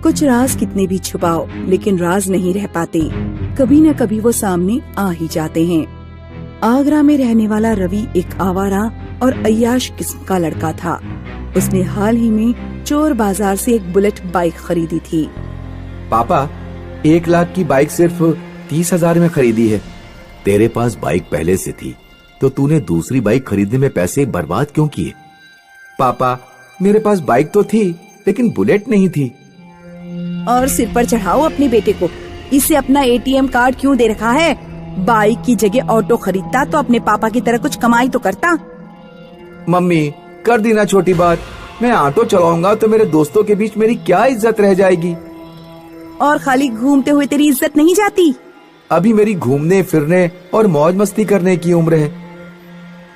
कुछ राज कितने भी छुपाओ, लेकिन राज नहीं रह पाते, कभी न कभी वो सामने आ ही जाते हैं। आगरा में रहने वाला रवि एक आवारा और अय्याश किस्म का लड़का था। उसने हाल ही में चोर बाजार से एक बुलेट बाइक खरीदी थी। पापा, 1 लाख की बाइक सिर्फ 30,000 में खरीदी है। तेरे पास बाइक पहले से थी, तो तूने दूसरी बाइक खरीदने में पैसे बर्बाद क्यों किए? पापा, मेरे पास बाइक तो थी, लेकिन बुलेट नहीं थी। और सिर पर चढ़ाओ अपने बेटे को, इसे अपना ATM कार्ड क्यों दे रखा है? बाइक की जगह ऑटो खरीदता तो अपने पापा की तरह कुछ कमाई तो करता। मम्मी, कर दी ना छोटी बात। मैं ऑटो चलाऊंगा तो मेरे दोस्तों के बीच मेरी क्या इज्जत रह जाएगी? और खाली घूमते हुए तेरी इज्जत नहीं जाती? अभी मेरी घूमने फिरने और मौज मस्ती करने की उम्र है।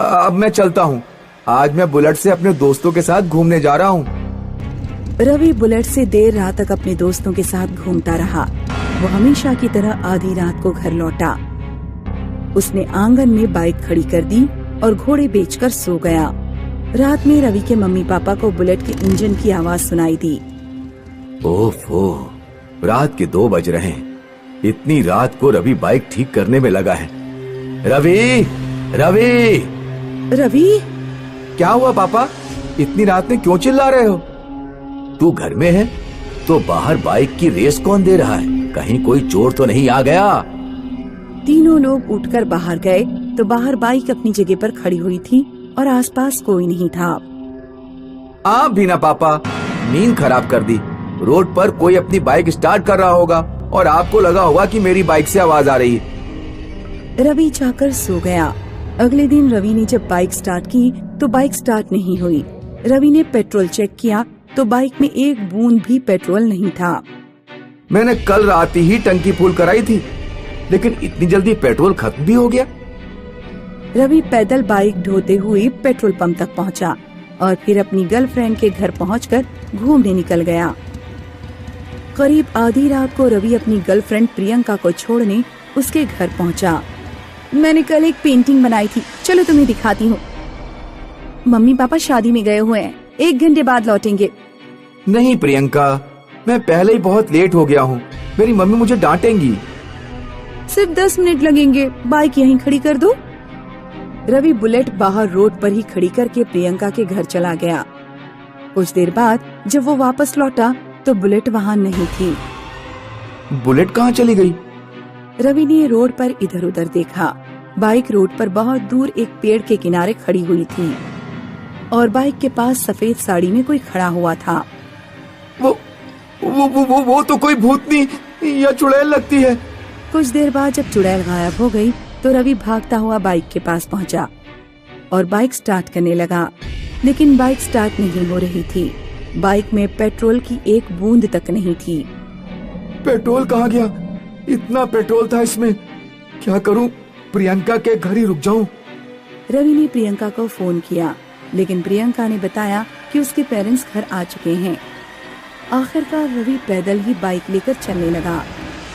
अब मैं चलता हूँ। आज मैं बुलेट से अपने दोस्तों के साथ घूमने जा रहा हूँ। रवि बुलेट से देर रात तक अपने दोस्तों के साथ घूमता रहा। वो हमेशा की तरह आधी रात को घर लौटा। उसने आंगन में बाइक खड़ी कर दी और घोड़े बेचकर सो गया। रात में रवि के मम्मी पापा को बुलेट के इंजन की आवाज सुनाई दी। ओफो, रात के 2 बज रहे हैं। इतनी रात को रवि बाइक ठीक करने में लगा है। रवि, रवि, रवि, क्या हुआ पापा? इतनी रात में क्यों चिल्ला रहे हो? तू घर में है तो बाहर बाइक की रेस कौन दे रहा है? कहीं कोई चोर तो नहीं आ गया? तीनों लोग उठकर बाहर गए तो बाहर बाइक अपनी जगह पर खड़ी हुई थी और आसपास कोई नहीं था। आप भी ना पापा, नींद खराब कर दी। रोड पर कोई अपनी बाइक स्टार्ट कर रहा होगा और आपको लगा होगा कि मेरी बाइक से आवाज आ रही है। रवि जाकर सो गया। अगले दिन रवि ने जब बाइक स्टार्ट की तो बाइक स्टार्ट नहीं हुई। रवि ने पेट्रोल चेक किया तो बाइक में एक बूंद भी पेट्रोल नहीं था। मैंने कल रात ही टंकी फुल कराई थी, लेकिन इतनी जल्दी पेट्रोल खत्म भी हो गया। रवि पैदल बाइक ढोते हुए पेट्रोल पंप तक पहुंचा और फिर अपनी गर्लफ्रेंड के घर पहुंचकर घूमने निकल गया। करीब आधी रात को रवि अपनी गर्लफ्रेंड प्रियंका को छोड़ने उसके घर पहुंचा। मैंने कल एक पेंटिंग बनाई थी, चलो तुम्हें दिखाती हूँ। मम्मी पापा शादी में गए हुए हैं, 1 घंटे बाद लौटेंगे। नहीं प्रियंका, मैं पहले ही बहुत लेट हो गया हूँ। मेरी मम्मी मुझे डांटेंगी। सिर्फ 10 मिनट लगेंगे, बाइक यहीं खड़ी कर दो। रवि बुलेट बाहर रोड पर ही खड़ी करके प्रियंका के घर चला गया। कुछ देर बाद जब वो वापस लौटा तो बुलेट वहाँ नहीं थी। बुलेट कहाँ चली गई? रवि ने रोड पर इधर उधर देखा। बाइक रोड पर बहुत दूर एक पेड़ के किनारे खड़ी हुई थी और बाइक के पास सफेद साड़ी में कोई खड़ा हुआ था। वो तो कोई भूतनी या चुड़ैल लगती है। कुछ देर बाद जब चुड़ैल गायब हो गई तो रवि भागता हुआ बाइक के पास पहुंचा और बाइक स्टार्ट करने लगा, लेकिन बाइक स्टार्ट नहीं हो रही थी। बाइक में पेट्रोल की एक बूंद तक नहीं थी। पेट्रोल कहाँ गया? इतना पेट्रोल था इसमें, क्या करूं? प्रियंका के घर ही रुक जाऊं। रवि ने प्रियंका को फोन किया, लेकिन प्रियंका ने बताया कि उसके पेरेंट्स घर आ चुके हैं। आखिरकार रवि पैदल ही बाइक लेकर चलने लगा।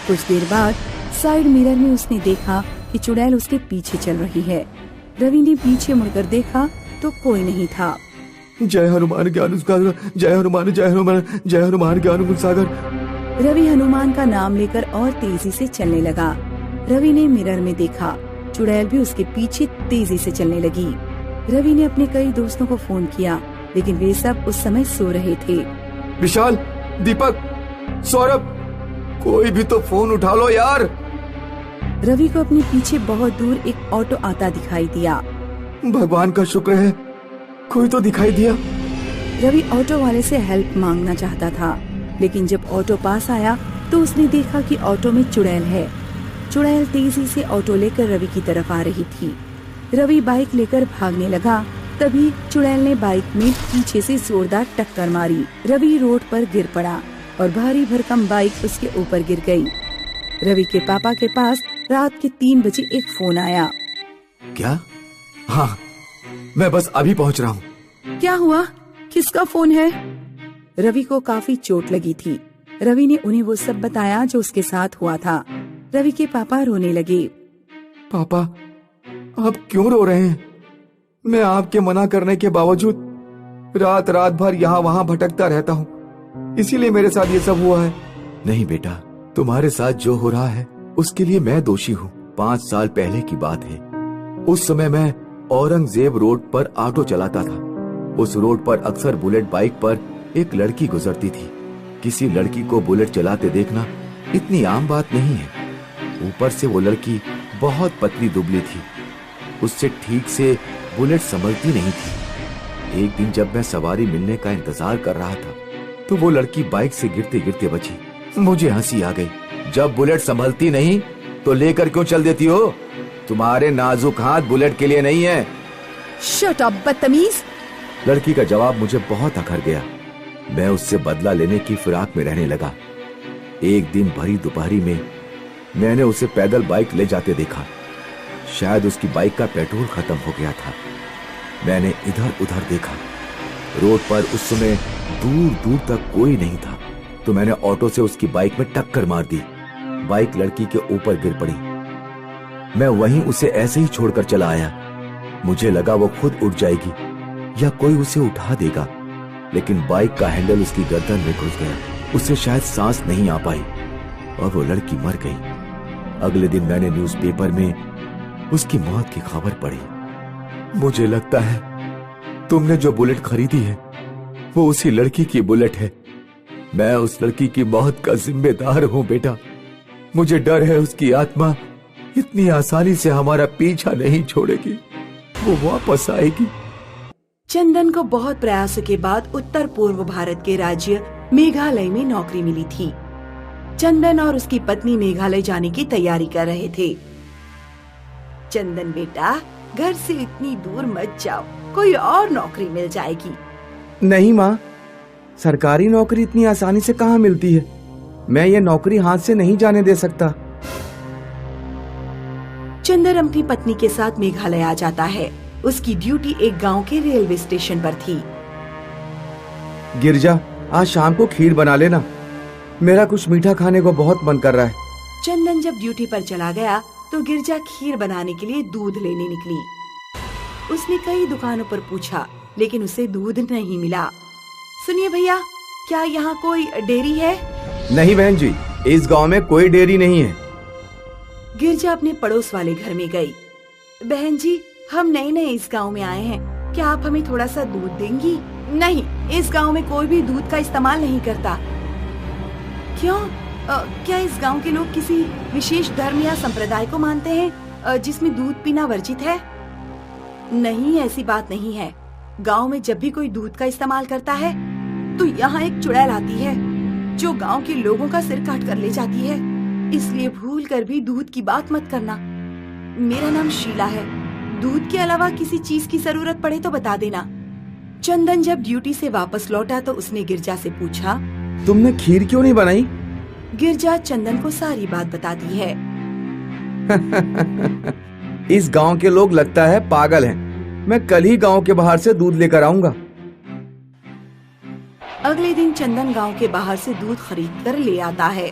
कुछ देर बाद साइड मिरर में उसने देखा कि चुड़ैल उसके पीछे चल रही है। रवि ने पीछे मुड़कर देखा तो कोई नहीं था। जय हनुमान ज्ञान सागर, जय हनुमान, जय हनुमान, जय हनुमान ज्ञान सागर। रवि हनुमान का नाम लेकर और तेजी से चलने लगा। रवि ने मिरर में देखा, चुड़ैल भी उसके पीछे तेजी से चलने लगी। रवि ने अपने कई दोस्तों को फोन किया, लेकिन वे सब उस समय सो रहे थे। विशाल, दीपक, सौरभ, कोई भी तो फोन उठा लो यार। रवि को अपने पीछे बहुत दूर एक ऑटो आता दिखाई दिया। भगवान का शुक्र है, कोई तो दिखाई दिया। रवि ऑटो वाले से हेल्प मांगना चाहता था, लेकिन जब ऑटो पास आया तो उसने देखा कि ऑटो में चुड़ैल है। चुड़ैल तेजी से ऑटो लेकर रवि की तरफ आ रही थी। रवि बाइक लेकर भागने लगा, तभी चुड़ैल ने बाइक में पीछे से जोरदार टक्कर मारी। रवि रोड पर गिर पड़ा और भारी भरकम बाइक उसके ऊपर गिर गई। रवि के पापा के पास रात के 3 बजे एक फोन आया। क्या? हाँ, मैं बस अभी पहुंच रहा हूँ। क्या हुआ? किसका फोन है? रवि को काफी चोट लगी थी। रवि ने उन्हें वो सब बताया जो उसके साथ हुआ था। रवि के पापा रोने लगे। पापा, आप क्यों रो रहे हैं? मैं आपके मना करने के बावजूद रात रात भर यहाँ वहाँ भटकता रहता हूँ। इसीलिए मेरे साथ ये सब हुआ है। नहीं बेटा, तुम्हारे साथ जो हो रहा है उसके लिए मैं दोषी हूँ। 5 साल पहले की बात है। उस समय मैं औरंगजेब रोड पर ऑटो चलाता था। उस रोड पर अक्सर बुलेट बाइक पर एक लड़की गुजरती थी। किसी लड़की को बुलेट चलाते देखना इतनी आम बात नहीं है। ऊपर से वो लड़की बहुत पतली दुबली थी। उससे ठीक से बुलेट संभलती नहीं थी। एक दिन जब मैं सवारी मिलने का इंतजार कर रहा था तो वो लड़की बाइक से गिरते गिरते बची। मुझे हंसी आ गई। जब बुलेट संभलती नहीं तो लेकर क्यों चल देती हो? तुम्हारे नाजुक हाथ बुलेट के लिए नहीं है। शट अप बदतमीज। लड़की का जवाब मुझे बहुत अखर गया। मैं उससे बदला लेने की फिराक में रहने लगा। एक दिन भरी दोपहरी में मैंने उसे पैदल बाइक ले जाते देखा। शायद उसकी बाइक का पेट्रोल खत्म हो गया था। मैंने इधर उधर देखा। रोड पर उस समय दूर दूर तक कोई नहीं था तो मैंने ऑटो से उसकी बाइक में टक्कर मार दी। बाइक लड़की के ऊपर गिर पड़ी। मैं वहीं उसे ऐसे ही छोड़कर चला आया। मुझे लगा वो खुद उठ जाएगी या कोई उसे उठा देगा, लेकिन बाइक का हैंडल उसकी गर्दन में घुस गया। उसे शायद सांस नहीं आ पाई और वो लड़की मर गई। अगले दिन मैंने न्यूज़पेपर में उसकी मौत की खबर पढ़ी। मुझे लगता है तुमने जो बुलेट खरीदी है वो उसी लड़की की बुलेट है। मैं उस लड़की की मौत का जिम्मेदार हूं बेटा। मुझे डर है उसकी आत्मा इतनी आसानी से हमारा पीछा नहीं छोड़ेगी। वो वापस आएगी। चंदन को बहुत प्रयासों के बाद उत्तर पूर्व भारत के राज्य मेघालय में नौकरी मिली थी। चंदन और उसकी पत्नी मेघालय जाने की तैयारी कर रहे थे। चंदन बेटा, घर से इतनी दूर मत जाओ, कोई और नौकरी मिल जाएगी। नहीं माँ, सरकारी नौकरी इतनी आसानी से कहाँ मिलती है। मैं ये नौकरी हाथ से नहीं जाने दे सकता। चंदन अपनी पत्नी के साथ मेघालय आ जाता है। उसकी ड्यूटी एक गांव के रेलवे स्टेशन पर थी। गिरजा, आज शाम को खीर बना लेना। मेरा कुछ मीठा खाने को बहुत मन कर रहा है। चंदन जब ड्यूटी पर चला गया तो गिरजा खीर बनाने के लिए दूध लेने निकली। उसने कई दुकानों पर पूछा लेकिन उसे दूध नहीं मिला। सुनिए भैया, क्या यहाँ कोई डेयरी है? नहीं बहन जी, इस गांव में कोई डेयरी नहीं है। गिरजा अपने पड़ोस वाले घर में गई। बहन जी, हम नए नए इस गांव में आए हैं, क्या आप हमें थोड़ा सा दूध देंगी? नहीं, इस गांव में कोई भी दूध का इस्तेमाल नहीं करता। क्यों? क्या इस गांव के लोग किसी विशेष धर्म या संप्रदाय को मानते हैं जिसमें दूध पीना वर्जित है? नहीं, ऐसी बात नहीं है। गांव में जब भी कोई दूध का इस्तेमाल करता है तो यहाँ एक चुड़ैल आती है जो गांव के लोगों का सिर काट कर ले जाती है। इसलिए भूल कर भी दूध की बात मत करना। मेरा नाम शीला है। दूध के अलावा किसी चीज की जरूरत पड़े तो बता देना। चंदन जब ड्यूटी से वापस लौटा तो उसने गिरजा से पूछा, तुमने खीर क्यों नहीं बनाई? गिरजा चंदन को सारी बात बताती है। इस गांव के लोग लगता है पागल हैं। मैं कल ही गांव के बाहर से दूध लेकर आऊंगा। अगले दिन चंदन गांव के बाहर से दूध खरीद कर ले आता है।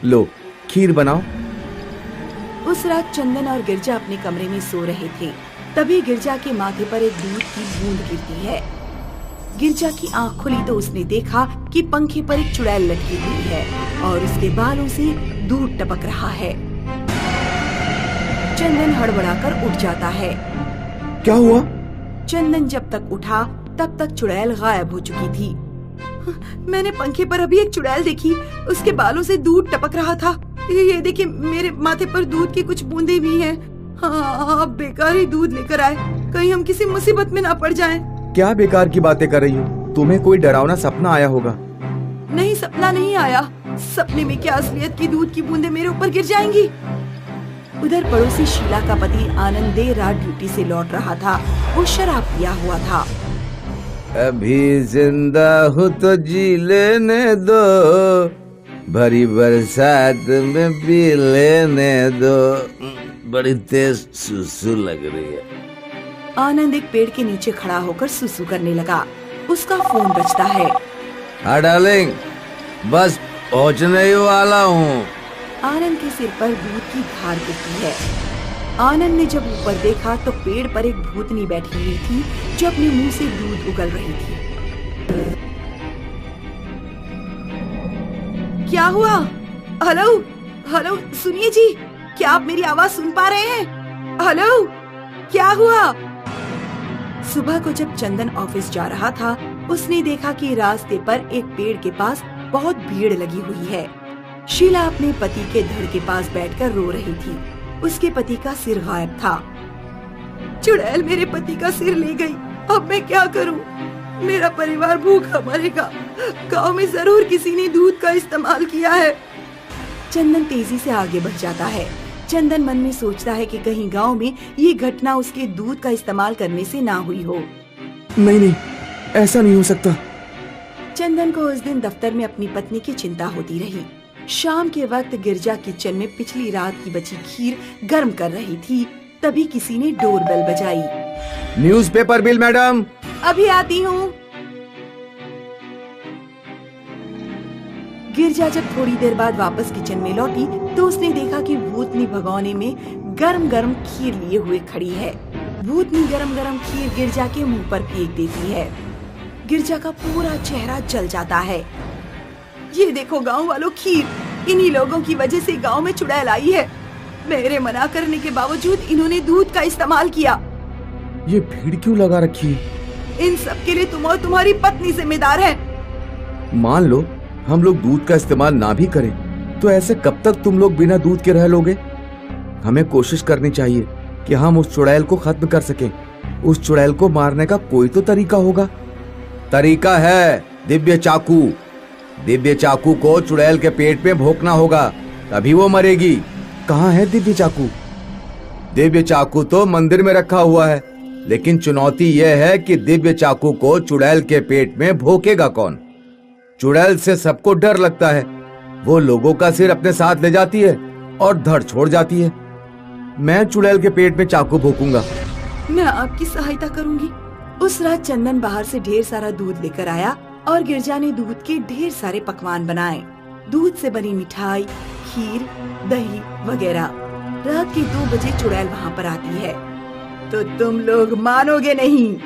लो, खीर बनाओ। उस रात चंदन और गिरजा अपने कमरे में सो रहे थे। तभी गिरजा के माथे पर एक दूध की बूंद गिरती है। गिरजा की आंख खुली तो उसने देखा कि पंखे पर एक चुड़ैल लटकी हुई है और उसके बालों से दूध टपक रहा है। चंदन हड़बड़ाकर उठ जाता है। क्या हुआ? चंदन जब तक उठा तब तक चुड़ैल गायब हो चुकी थी। मैंने पंखे पर अभी एक चुड़ैल देखी, उसके बालों से दूध टपक रहा था। ये देखिए, मेरे माथे पर दूध की कुछ बूंदें भी हैं। हाँ, आप बेकार ही दूध लेकर आए, कहीं हम किसी मुसीबत में ना पड़ जाएं। क्या बेकार की बातें कर रही हो? तुम्हें कोई डरावना सपना आया होगा। नहीं, सपना नहीं आया। सपने में क्या असलियत की दूध की बूंदें मेरे ऊपर गिर जाएंगी। उधर पड़ोसी शीला का पति आनंद देर रात ड्यूटी से लौट रहा था। वो शराब पिया हुआ था। अभी जिंदा हूँ तो जी लेने दो, भरी बरसात में पी लेने दो। बड़ी तेज सुसु लग रही है। आनंद एक पेड़ के नीचे खड़ा होकर सुसु करने लगा। उसका फोन बजता है। हाँ डार्लिंग, बस पहुँचने ही वाला हूँ। आनंद के सिर पर दूध की धार गिरती है। आनंद ने जब ऊपर देखा तो पेड़ पर एक भूतनी बैठी हुई थी जो अपने मुंह से दूध उगल रही थी। क्या हुआ? हेलो हेलो, सुनिए जी, क्या आप मेरी आवाज सुन पा रहे हैं? हेलो, क्या हुआ? सुबह को जब चंदन ऑफिस जा रहा था, उसने देखा कि रास्ते पर एक पेड़ के पास बहुत भीड़ लगी हुई है। शीला अपने पति के धड़ के पास बैठकर रो रही थी। उसके पति का सिर गायब था। चुड़ैल मेरे पति का सिर ले गई, अब मैं क्या करूं? मेरा परिवार भूखा मरेगा। गांव में जरूर किसी ने दूध का इस्तेमाल किया है। चंदन तेजी से आगे बढ़ जाता है। चंदन मन में सोचता है कि कहीं गांव में ये घटना उसके दूध का इस्तेमाल करने से ना हुई हो। नहीं, ऐसा नहीं हो सकता। चंदन को उस दिन दफ्तर में अपनी पत्नी की चिंता होती रही। शाम के वक्त गिरजा किचन में पिछली रात की बची खीर गर्म कर रही थी। तभी किसी ने डोरबेल बजाई। Newspaper bill madam. अभी आती हूँ। गिरजा जब थोड़ी देर बाद वापस किचन में लौटी तो उसने देखा कि भूतनी भगोने में गरम गरम खीर लिए हुए खड़ी है। भूतनी गरम गरम खीर गिरजा के मुंह पर फेंक देती है। गिरजा का पूरा चेहरा जल जाता है। ये देखो गांव वालों, खीर। इन्हीं लोगों की वजह से गांव में चुड़ैल आई है। मेरे मना करने के बावजूद इन्होंने दूध का इस्तेमाल किया। ये भीड़ क्यों लगा रखी है? इन सब के लिए तुम और तुम्हारी पत्नी जिम्मेदार है। मान लो हम लोग दूध का इस्तेमाल ना भी करें तो ऐसे कब तक तुम लोग बिना दूध के रह लोगे? हमें कोशिश करनी चाहिए कि हम उस चुड़ैल को खत्म कर सकें। उस चुड़ैल को मारने का कोई तो तरीका होगा। तरीका है, दिव्य चाकू। दिव्य चाकू को चुड़ैल के पेट में भोंकना होगा, तभी वो मरेगी। कहाँ है दिव्य चाकू? दिव्य चाकू तो मंदिर में रखा हुआ है, लेकिन चुनौती यह है कि दिव्य चाकू को चुड़ैल के पेट में भोंकेगा कौन? चुड़ैल से सबको डर लगता है। वो लोगों का सिर अपने साथ ले जाती है और धड़ छोड़ जाती है। मैं चुड़ैल के पेट में चाकू भोंकूंगा। मैं आपकी सहायता करूंगी। उस रात चंदन बाहर से ढेर सारा दूध लेकर आया और गिरजा ने दूध के ढेर सारे पकवान बनाए। दूध से बनी मिठाई, खीर, दही वगैरह। रात के 2 बजे चुड़ैल वहाँ पर आती है। तो तुम लोग मानोगे नहीं।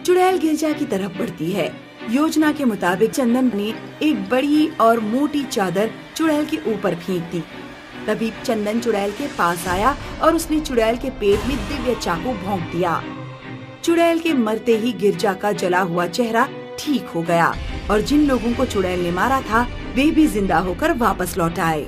चुड़ैल गिरजा की तरफ बढ़ती है। योजना के मुताबिक चंदन ने एक बड़ी और मोटी चादर चुड़ैल के ऊपर फेंक दी। तभी चंदन चुड़ैल के पास आया और उसने चुड़ैल के पेट में दिव्य चाकू भोंक दिया। चुड़ैल के मरते ही गिरजा का जला हुआ चेहरा ठीक हो गया और जिन लोगों को चुड़ैल ने मारा था वे भी जिंदा होकर वापस लौट आए।